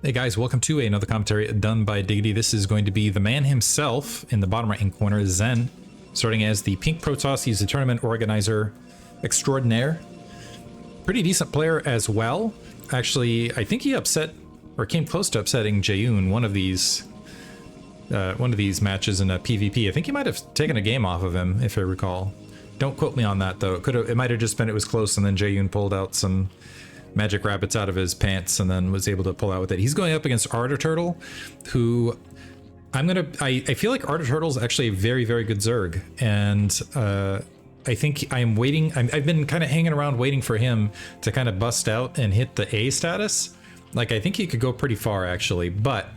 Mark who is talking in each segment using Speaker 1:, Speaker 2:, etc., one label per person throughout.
Speaker 1: Hey guys, welcome to another commentary done by Diggity. This is going to be the man himself in the bottom right hand corner, Zen, starting as the Pink Protoss. He's a tournament organizer extraordinaire. Pretty decent player as well. Actually, I think he upset or came close to upsetting Jaeyoon one of these matches in a PvP. I think he might have taken a game off of him, if I recall. Don't quote me on that though. It might have just been it was close, and then Jaeyoon pulled out some magic rabbits out of his pants and then was able to pull out with it. He's going up against Ardor Turtle, who I feel like Ardor Turtle's actually a very, very good Zerg, and I think I'm waiting. I've been kind of hanging around waiting for him to kind of bust out and hit the A status. Like, I think he could go pretty far actually, but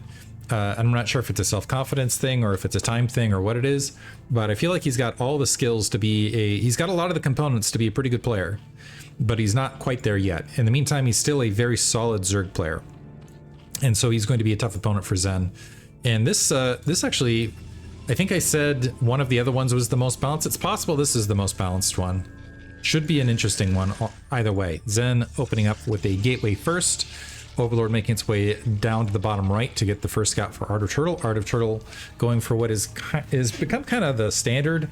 Speaker 1: I'm not sure if it's a self-confidence thing or if it's a time thing or what it is, but I feel like he's got all the skills to be he's got a lot of the components to be a pretty good player, but he's not quite there yet. In the meantime, he's still a very solid Zerg player, and so he's going to be a tough opponent for Zen. And this actually, I think I said one of the other ones was the most balanced. It's possible this is the most balanced one. Should be an interesting one either way. Zen opening up with a gateway first. Overlord making its way down to the bottom right to get the first scout for Ardor Turtle. Ardor Turtle going for what is become kind of the standard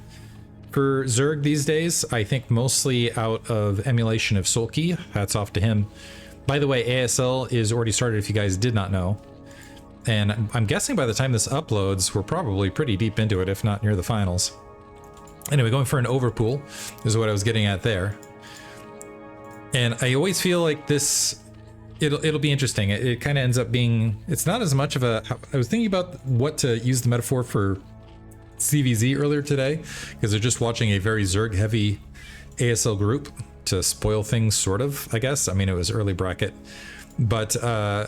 Speaker 1: for Zerg these days. I think mostly out of emulation of Sulky. Hats off to him. By the way, ASL is already started if you guys did not know. And I'm guessing by the time this uploads, we're probably pretty deep into it, if not near the finals. Anyway, going for an overpool is what I was getting at there. And I always feel like this, it'll be interesting. It kind of ends up being, it's not as much of a, I was thinking about what to use the metaphor for CVZ earlier today, because they're just watching a very Zerg heavy ASL group to spoil things, sort of, I guess. I mean, it was early bracket, but I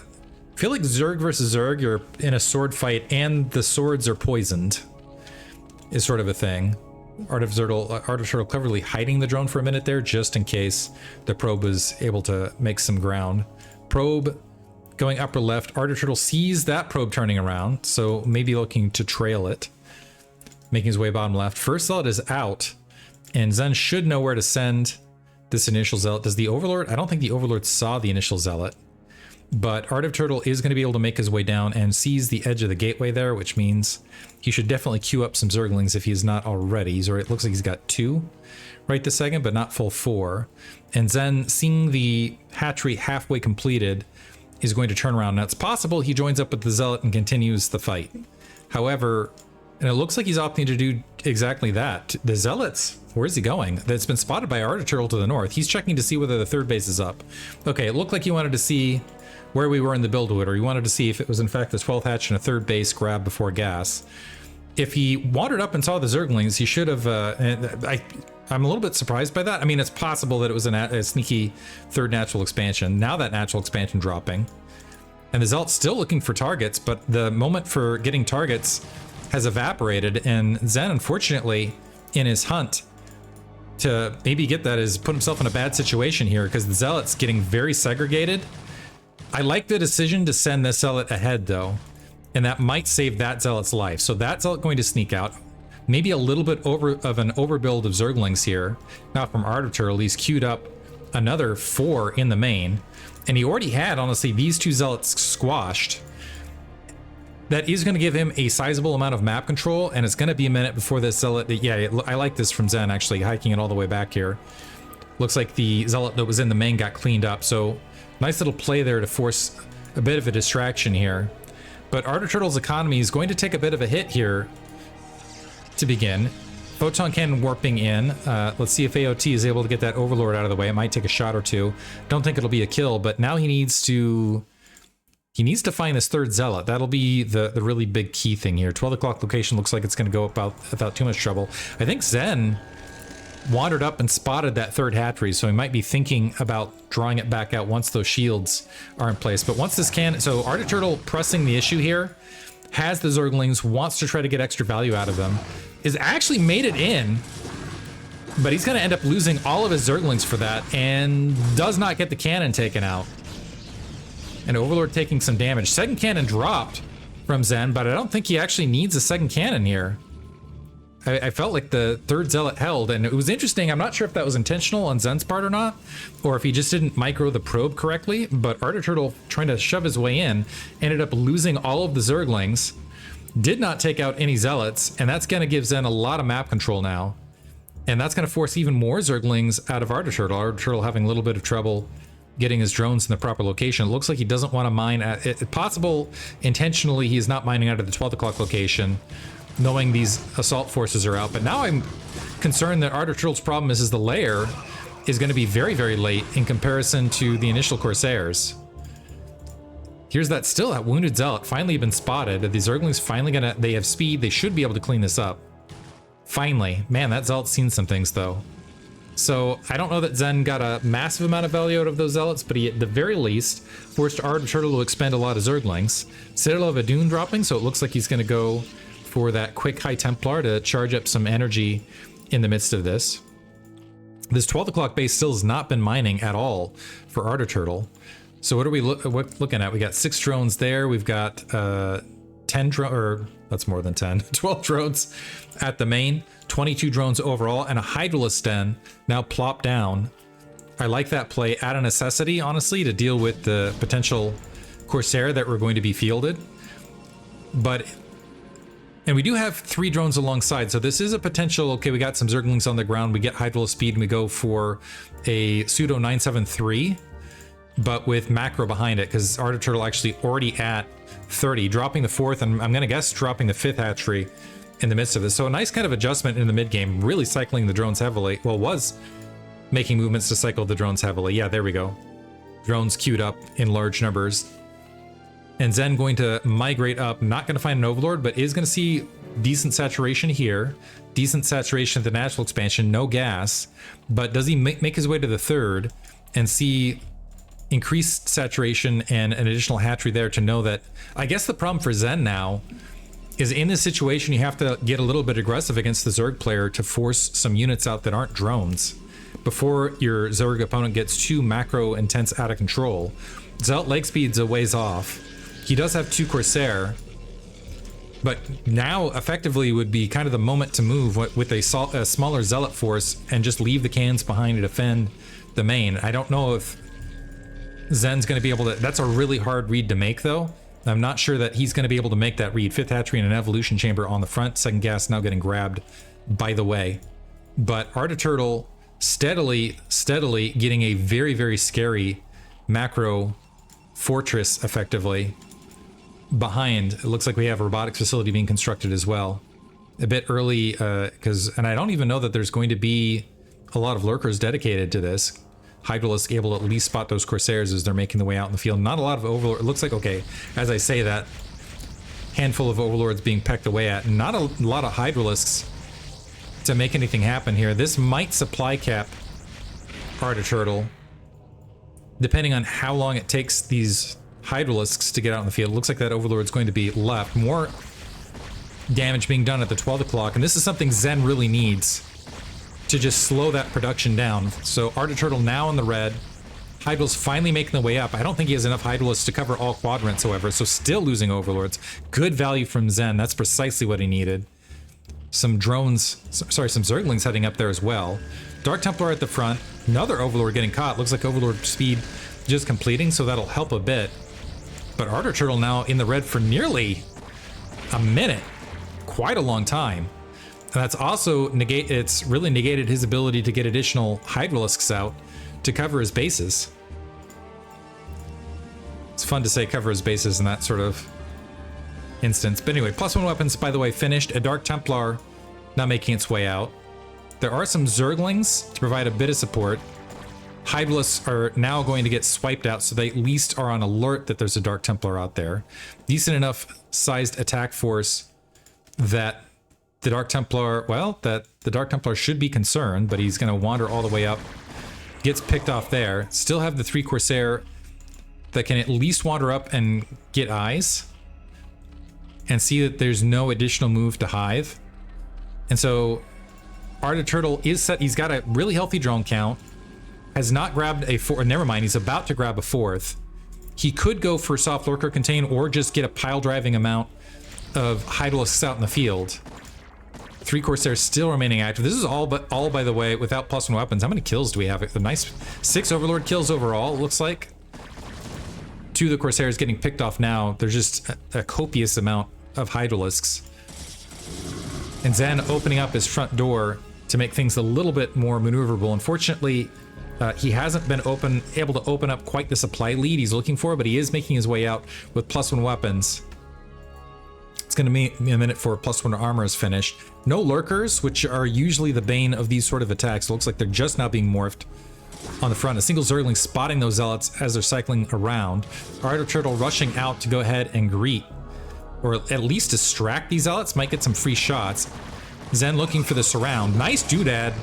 Speaker 1: feel like Zerg versus Zerg, you're in a sword fight and the swords are poisoned, is sort of a thing. Ardor Turtle cleverly hiding the drone for a minute there, just in case the probe was able to make some ground. Probe going upper left. Ardor Turtle sees that probe turning around, so maybe looking to trail it. Making his way bottom left. First Zealot is out, and Zen should know where to send this initial Zealot. Does the Overlord? I don't think the Overlord saw the initial Zealot, but Ardor Turtle is going to be able to make his way down and sees the edge of the gateway there, which means he should definitely queue up some Zerglings if he's not already. It looks like he's got 2 right this second, but not full 4. And Zen, seeing the hatchery halfway completed, is going to turn around. Now, it's possible he joins up with the Zealot and continues the fight. However, and it looks like he's opting to do exactly that. The Zealots, where is he going? That's been spotted by Ardor Turtle to the north. He's checking to see whether the third base is up. Okay, it looked like he wanted to see where we were in the build order. He wanted to see if it was in fact the 12th hatch and a third base grab before gas. If he wandered up and saw the Zerglings, he should have, I'm a little bit surprised by that. I mean, it's possible that it was a sneaky third natural expansion. Now that natural expansion dropping. And the Zealot's still looking for targets, but the moment for getting targets has evaporated, and Zen, unfortunately, in his hunt to maybe get that, has put himself in a bad situation here, because the Zealot's getting very segregated. I like the decision to send this Zealot ahead, though, and that might save that Zealot's life. So that Zealot going to sneak out. Maybe a little bit of an overbuild of Zerglings here. Now from Ardor Turtle, he's queued up another 4 in the main, and he already had, honestly, these 2 Zealots squashed. That is going to give him a sizable amount of map control, and it's going to be a minute before this Zealot. Yeah, I like this from Zen, actually, hiking it all the way back here. Looks like the Zealot that was in the main got cleaned up, so nice little play there to force a bit of a distraction here. But Ardor Turtle's economy is going to take a bit of a hit here to begin. Photon Cannon warping in. Let's see if AOT is able to get that Overlord out of the way. It might take a shot or 2. Don't think it'll be a kill, but now he needs to find this third Zealot. That'll be the really big key thing here. 12 o'clock location looks like it's going to go without too much trouble. I think Zen wandered up and spotted that third hatchery, so he might be thinking about drawing it back out once those shields are in place. But once this so Ardor Turtle pressing the issue here, has the Zerglings, wants to try to get extra value out of them, is actually made it in, but he's going to end up losing all of his Zerglings for that, and does not get the cannon taken out. And Overlord taking some damage. Second cannon dropped from Zen, but I don't think he actually needs a second cannon here. I felt like the third Zealot held, and it was interesting. I'm not sure if that was intentional on Zen's part or not, or if he just didn't micro the probe correctly, but Ardor Turtle, trying to shove his way in, ended up losing all of the Zerglings, did not take out any Zealots, and that's going to give Zen a lot of map control now. And that's going to force even more Zerglings out of Ardor Turtle. Ardor Turtle having a little bit of trouble getting his drones in the proper location. It looks like he doesn't want to mine at it. Possible intentionally he is not mining out of the 12 o'clock location, knowing these assault forces are out. But now I'm concerned that Ardor Turtle's problem is the lair is going to be very, very late in comparison to the initial Corsairs. Here's that wounded Zealot finally been spotted. The Zerglings finally they have speed. They should be able to clean this up. Finally. Man, that Zealot's seen some things though. So I don't know that Zen got a massive amount of value out of those Zealots, but he at the very least forced Ardor Turtle to expend a lot of Zerglings. Citadel of Adun dropping, so it looks like he's going to go for that quick High Templar to charge up some energy in the midst of this. This 12 o'clock base still has not been mining at all for Ardor Turtle. So what are we looking at? We got 6 drones there. We've got 10 drones, or that's more than 10, 12 drones at the main, 22 drones overall, and a Hydralisk Den now plopped down. I like that play at a necessity, honestly, to deal with the potential Corsair that were going to be fielded. And we do have 3 drones alongside, so this is a potential, okay, we got some Zerglings on the ground, we get Hydralisk speed, and we go for a pseudo 973, but with macro behind it, because Ardor Turtle actually already at 30, dropping the 4th, and I'm going to guess dropping the 5th hatchery in the midst of this. So a nice kind of adjustment in the mid game, really cycling the drones heavily. Well, was making movements to cycle the drones heavily. Yeah, there we go. Drones queued up in large numbers. And Zen going to migrate up, not going to find an Overlord, but is going to see decent saturation here, decent saturation at the natural expansion, no gas. But does he make his way to the 3rd and see increased saturation and an additional hatchery there to know that, I guess the problem for Zen now is in this situation, you have to get a little bit aggressive against the Zerg player to force some units out that aren't drones before your Zerg opponent gets too macro intense out of control. Zealot leg speed's a ways off. He does have 2 Corsair, but now effectively would be kind of the moment to move with a smaller Zealot force and just leave the cans behind to defend the main. I don't know if Zen's going to be able to... That's a really hard read to make, though. I'm not sure that he's going to be able to make that read. 5th hatchery and an evolution chamber on the front. 2nd gas now getting grabbed by the way. But Ardor Turtle steadily getting a very, very scary macro fortress effectively behind. It looks like we have a robotics facility being constructed as well. A bit early, and I don't even know that there's going to be a lot of lurkers dedicated to this. Hydralisk able to at least spot those Corsairs as they're making the way out in the field. Not a lot of Overlord. It looks like, okay, as I say that, handful of Overlords being pecked away at. Not a lot of Hydralisks to make anything happen here. This might supply cap Ardor Turtle, depending on how long it takes these Hydralisks to get out in the field. It looks like that Overlord's going to be left. More damage being done at the 12 o'clock, and this is something Zen really needs to just slow that production down. So Ardor Turtle now in the red. Hydralisks finally making the way up. I don't think he has enough Hydralisks to cover all quadrants, however, so still losing Overlords. Good value from Zen. That's precisely what he needed. Some drones, sorry, some Zerglings heading up there as well. Dark Templar at the front. Another Overlord getting caught. Looks like Overlord speed just completing, so that'll help a bit. But Ardor Turtle now in the red for nearly a minute. Quite a long time. And that's also it's really negated his ability to get additional Hydralisks out to cover his bases. It's fun to say cover his bases in that sort of instance. But anyway, +1 weapons, by the way, finished. A Dark Templar not making its way out. There are some Zerglings to provide a bit of support. Hydralisks are now going to get swiped out, so they at least are on alert that there's a Dark Templar out there. Decent enough sized attack force that the Dark Templar, well, that the Dark Templar should be concerned, but he's going to wander all the way up. Gets picked off there. Still have the 3 Corsair that can at least wander up and get eyes and see that there's no additional move to Hive. And so Ardor Turtle is set. He's got a really healthy drone count. Has not grabbed a 4th. Never mind, he's about to grab a 4th. He could go for soft lurker contain or just get a pile driving amount of Hydralisks out in the field. 3 Corsairs still remaining active. This is all by the way, without +1 weapons. How many kills do we have? A nice 6 Overlord kills overall, it looks like. 2 of the Corsairs getting picked off now. There's just a copious amount of Hydralisks. And Zen opening up his front door to make things a little bit more maneuverable. Unfortunately, he hasn't been able to open up quite the supply lead he's looking for, but he is making his way out with +1 weapons. It's going to be a minute for +1 armor is finished. No lurkers, which are usually the bane of these sort of attacks. It looks like they're just now being morphed on the front. A single Zergling spotting those zealots as they're cycling around. Ardor Turtle rushing out to go ahead and greet, or at least distract these zealots. Might get some free shots. Zen looking for the surround. Nice doodad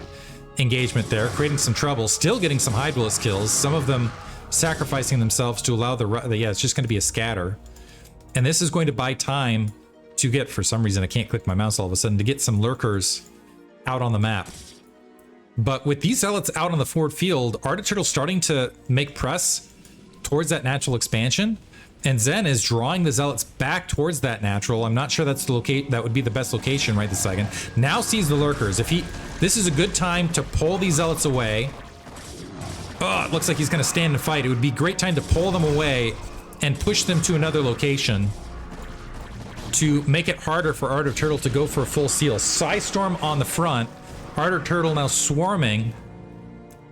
Speaker 1: engagement there, creating some trouble. Still getting some Hydralisk kills. Some of them sacrificing themselves to allow yeah, it's just going to be a scatter. And this is going to buy time to get, for some reason I can't click my mouse all of a sudden, to get some lurkers out on the map. But with these zealots out on the forward field, Ardor Turtle starting to make press towards that natural expansion, and Zen is drawing the zealots back towards that natural. I'm not sure that's the that would be the best location right this second. Now sees the lurkers. This is a good time to pull these zealots away. Oh, it looks like he's going to stand and fight. It would be a great time to pull them away and push them to another location to make it harder for Ardor Turtle to go for a full seal. Psystorm on the front. Ardor Turtle now swarming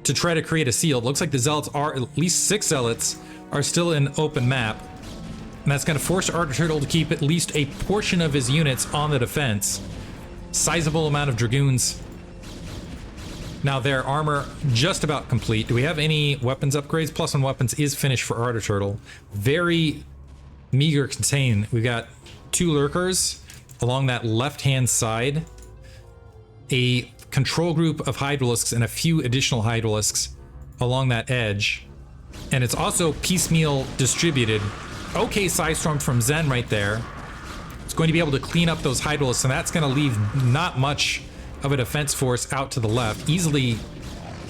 Speaker 1: to try to create a seal. It looks like the zealots are, at least 6 zealots are still in open map. And that's going to force Ardor Turtle to keep at least a portion of his units on the defense. Sizable amount of Dragoons. Now their armor just about complete. Do we have any weapons upgrades? +1 weapons is finished for Ardor Turtle. Very meager contain. We've got 2 lurkers along that left-hand side. A control group of Hydralisks and a few additional Hydralisks along that edge. And it's also piecemeal distributed. Okay, Psystorm from Zen right there. It's going to be able to clean up those Hydralisks, and that's going to leave not much of a defense force out to the left. Easily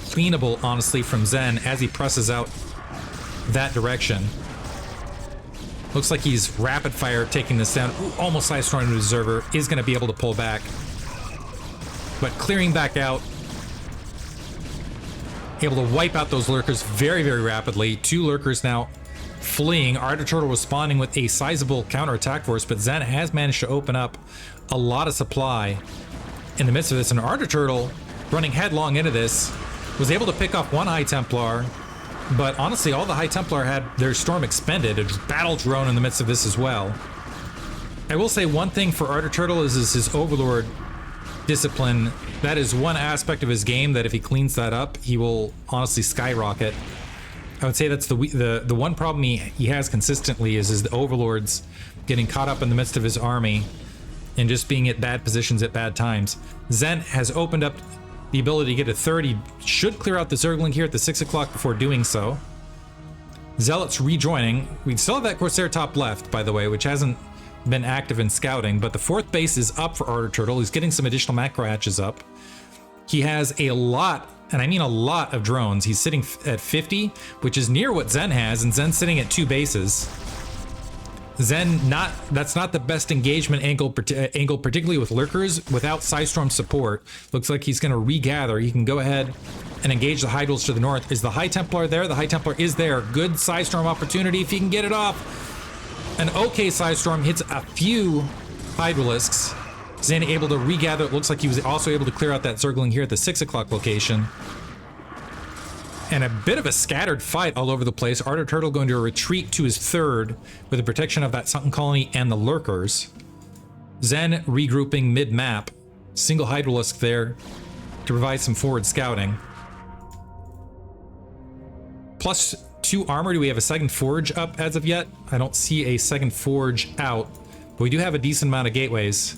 Speaker 1: cleanable, honestly, from Zen as he presses out that direction. Looks like he's rapid fire taking this down. Ooh, almost Psystorm into Observer. Is going to be able to pull back. But clearing back out. Able to wipe out those lurkers very, very rapidly. 2 lurkers now fleeing. Ardor Turtle responding with a sizable counterattack force, but Zen has managed to open up a lot of supply in the midst of this. And Ardor Turtle, running headlong into this, was able to pick off 1 High Templar. But honestly, all the High Templar had their storm expended. A battle drone in the midst of this as well. I will say one thing for Ardor Turtle is his Overlord discipline. That is one aspect of his game that if he cleans that up, he will honestly skyrocket. I would say that's the one problem he has consistently is the Overlords getting caught up in the midst of his army and just being at bad positions at bad times. Zen has opened up the ability to get a 30. Should clear out the Zergling here at the 6 o'clock before doing so. Zealots rejoining. We still have that Corsair top left, by the way, which hasn't been active in scouting, but the 4th base is up for Ardor Turtle. He's getting some additional macro hatches up. He has a lot, and I mean a lot, of drones. He's sitting at 50, which is near what Zen has, and Zen's sitting at 2 bases. Zen, that's not the best engagement angle, particularly with lurkers without Psystorm support. Looks like he's going to regather. He can go ahead and engage the Hydrals to the north. Is the High Templar there? The High Templar is there. Good Psystorm opportunity if he can get it off. An okay Psystorm hits a few Hydralisks. Zen able to regather. It looks like he was also able to clear out that Zergling here at the 6 o'clock location. And a bit of a scattered fight all over the place. Ardor Turtle going to retreat to his 3rd with the protection of that Sunken Colony and the lurkers. Zen regrouping mid-map. Single Hydralisk there to provide some forward scouting. +2 armor. Do we have a second forge up as of yet? I don't see a second forge out, but we do have a decent amount of gateways.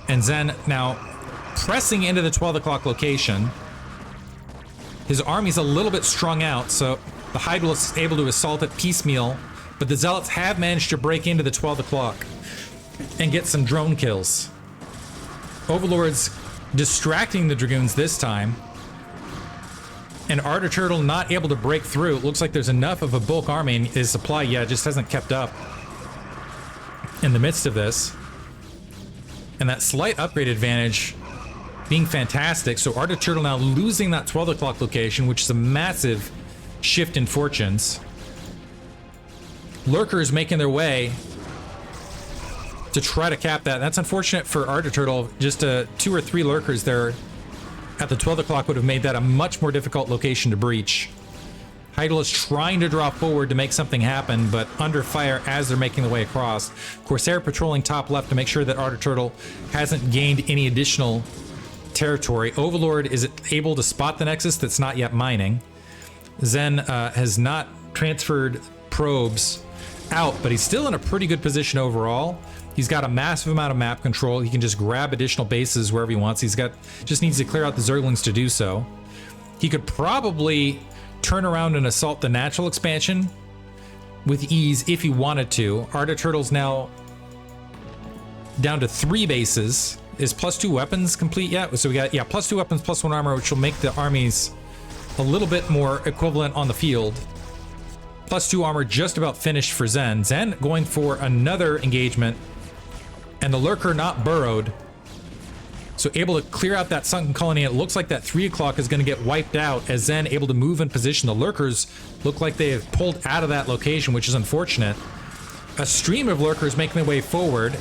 Speaker 1: And Zen now pressing into the 12 o'clock location. His army's a little bit strung out, so the Hydralisk is able to assault it piecemeal, but the Zealots have managed to break into the 12 o'clock and get some drone kills. Overlord's distracting the Dragoons this time, and Ardor Turtle not able to break through. It looks like there's enough of a bulk army, and his supply, just hasn't kept up in the midst of this. And that slight upgrade advantage being fantastic. So Ardent Turtle now losing that 12 o'clock location, which is a massive shift in fortunes. Lurkers making their way to try to cap that. That's unfortunate for Ardent Turtle. Just 2 or 3 lurkers there at the 12 o'clock would have made that a much more difficult location to breach. Heidel is trying to draw forward to make something happen, but under fire as they're making the way across. Corsair patrolling top left to make sure that Ardent Turtle hasn't gained any additional territory. Overlord is able to spot the Nexus that's not yet mining. Zen has not transferred probes out, but he's still in a pretty good position overall. He's got a massive amount of map control. He can just grab additional bases wherever he wants. Just needs to clear out the Zerglings to do so. He could probably turn around and assault the natural expansion with ease if he wanted to. Ardent Turtle's now down to 3 bases. Is +2 weapons complete yet? So we got, yeah, +2 weapons, +1 armor, which will make the armies a little bit more equivalent on the field. +2 armor just about finished for Zen. Zen going for another engagement, and the lurker not burrowed. So able to clear out that sunken colony. It looks like that 3 o'clock is going to get wiped out as Zen able to move in position. The lurkers look like they have pulled out of that location, which is unfortunate. A stream of lurkers making their way forward.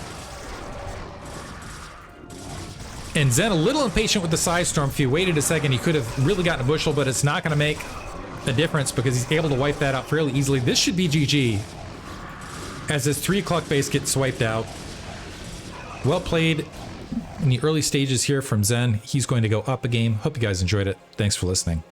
Speaker 1: And Zen a little impatient with the side storm. If he waited a second, he could have really gotten a bushel, but it's not going to make a difference because he's able to wipe that out fairly easily. This should be GG as this 3 o'clock base gets wiped out. Well played in the early stages here from Zen. He's going to go up a game. Hope you guys enjoyed it. Thanks for listening.